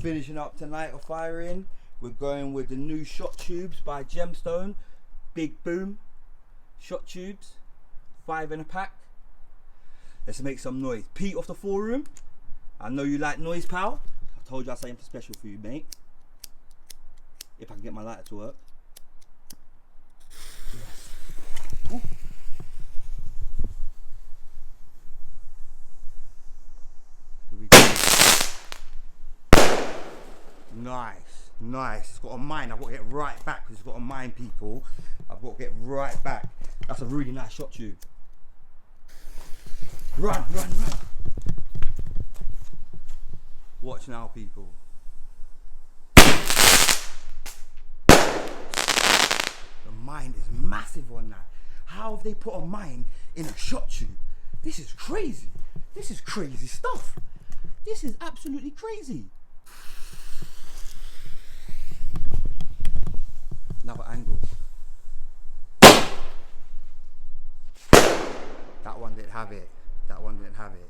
Finishing up tonight of firing, we're going with the new shot tubes by Gemstone. Big boom shot tubes, 5 in a pack. Let's make some noise. Pete off the forum, I know you like noise, pal. I told you I had something special for you, mate. If I can get my lighter to work. Yes. Ooh. Here we go. Nice, nice. It's got a mine. I've got to get right back because it's got a mine, people. I've got to get right back. That's a really nice shot tube. Run, run, run. Watch now, people. The mine is massive on that. How have they put a mine in a shot tube? This is crazy. This is crazy stuff. This is absolutely crazy. Another angle. That one didn't have it. That one didn't have it.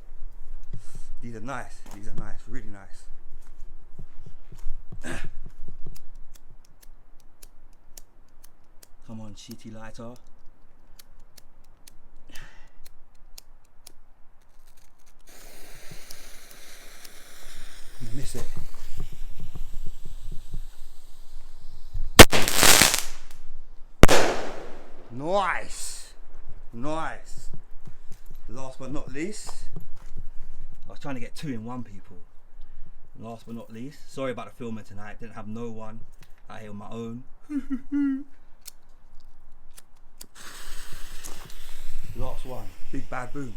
These are nice. These are nice. Really nice. Come on, shitty lighter. You miss it. Nice, nice. Last but not least, I was trying to get 2 in 1, people. Last but not least, sorry about the filming tonight. Didn't have no one out here on my own. Last one, big bad boom.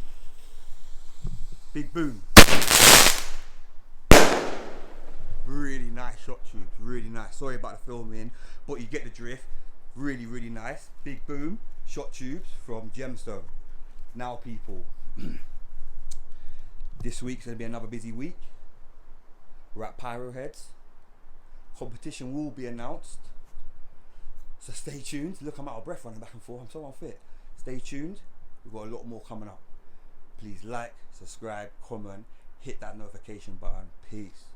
Big boom. Really nice shot tubes, really nice. Sorry about the filming, but you get the drift. Really, really nice. Big boom shot tubes from Gemstone. Now, people, this week's going to be another busy week. We're at Pyro Heads. Competition will be announced. So stay tuned. Look, I'm out of breath running back and forth. I'm so unfit. Stay tuned. We've got a lot more coming up. Please like, subscribe, comment, hit that notification button. Peace.